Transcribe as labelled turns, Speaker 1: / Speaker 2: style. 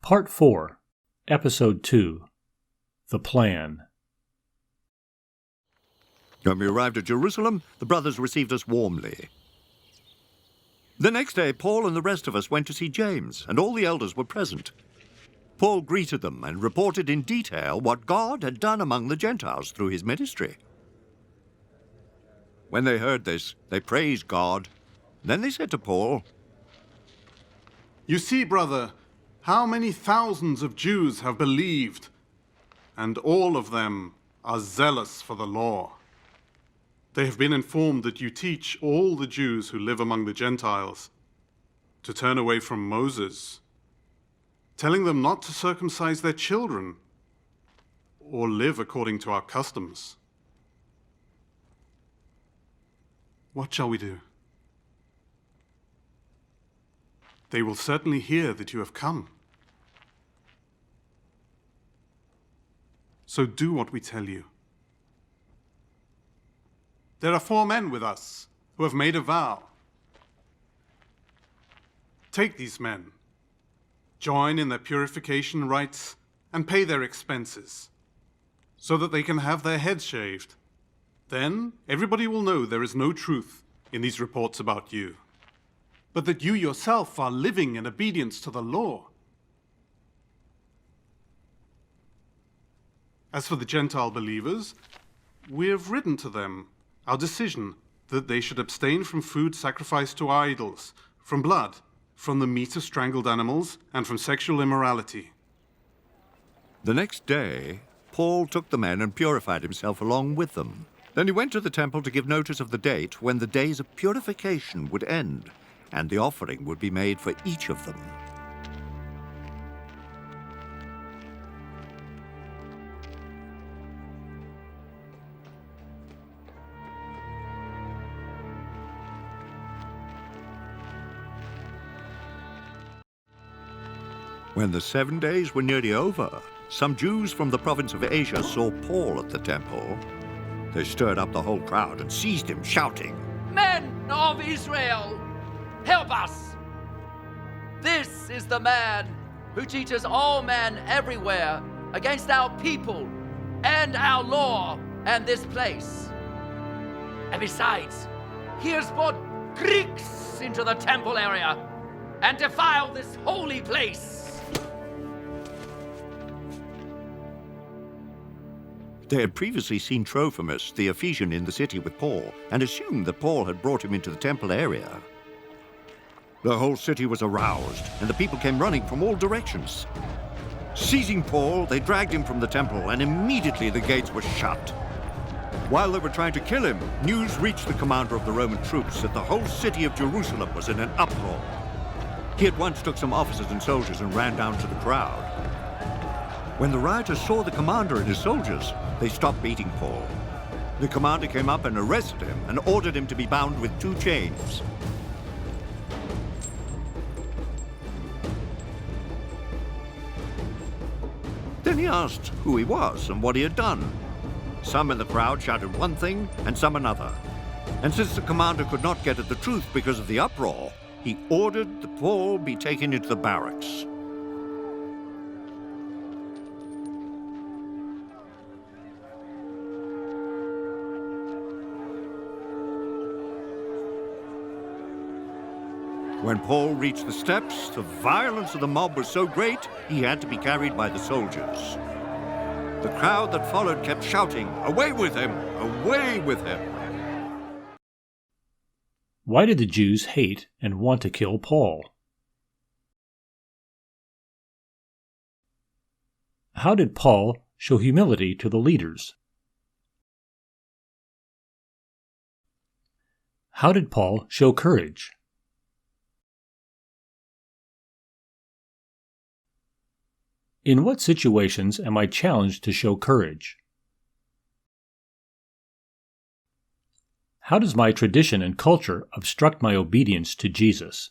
Speaker 1: Part 4, Episode 2, The Plan.
Speaker 2: When we arrived at Jerusalem, the brothers received us warmly. The next day, Paul and the rest of us went to see James, and all the elders were present. Paul greeted them and reported in detail what God had done among the Gentiles through his ministry. When they heard this, they praised God. Then they said to Paul,
Speaker 3: "You see, brother, how many thousands of Jews have believed, and all of them are zealous for the law. They have been informed that you teach all the Jews who live among the Gentiles to turn away from Moses, telling them not to circumcise their children or live according to our customs. What shall we do? They will certainly hear that you have come. So do what we tell you. There are 4 men with us who have made a vow. Take these men, join in their purification rites, and pay their expenses, so that they can have their heads shaved. Then everybody will know there is no truth in these reports about you, but that you yourself are living in obedience to the law. As for the Gentile believers, we have written to them our decision that they should abstain from food sacrificed to idols, from blood, from the meat of strangled animals, and from sexual immorality."
Speaker 2: The next day, Paul took the men and purified himself along with them. Then he went to the temple to give notice of the date when the days of purification would end, and the offering would be made for each of them. When the 7 days were nearly over, some Jews from the province of Asia saw Paul at the temple. They stirred up the whole crowd and seized him, shouting,
Speaker 4: "Men of Israel, help us! This is the man who teaches all men everywhere against our people and our law and this place. And besides, he has brought Greeks into the temple area and defiled this holy place."
Speaker 2: They had previously seen Trophimus, the Ephesian, in the city with Paul, and assumed that Paul had brought him into the temple area. The whole city was aroused, and the people came running from all directions. Seizing Paul, they dragged him from the temple, and immediately the gates were shut. While they were trying to kill him, news reached the commander of the Roman troops that the whole city of Jerusalem was in an uproar. He at once took some officers and soldiers and ran down to the crowd. When the rioters saw the commander and his soldiers, they stopped beating Paul. The commander came up and arrested him and ordered him to be bound with 2 chains. Then he asked who he was and what he had done. Some in the crowd shouted one thing and some another. And since the commander could not get at the truth because of the uproar, he ordered that Paul be taken into the barracks. When Paul reached the steps, the violence of the mob was so great, he had to be carried by the soldiers. The crowd that followed kept shouting, "Away with him! Away with him!"
Speaker 1: Why did the Jews hate and want to kill Paul? How did Paul show humility to the leaders? How did Paul show courage? In what situations am I challenged to show courage? How does my tradition and culture obstruct my obedience to Jesus?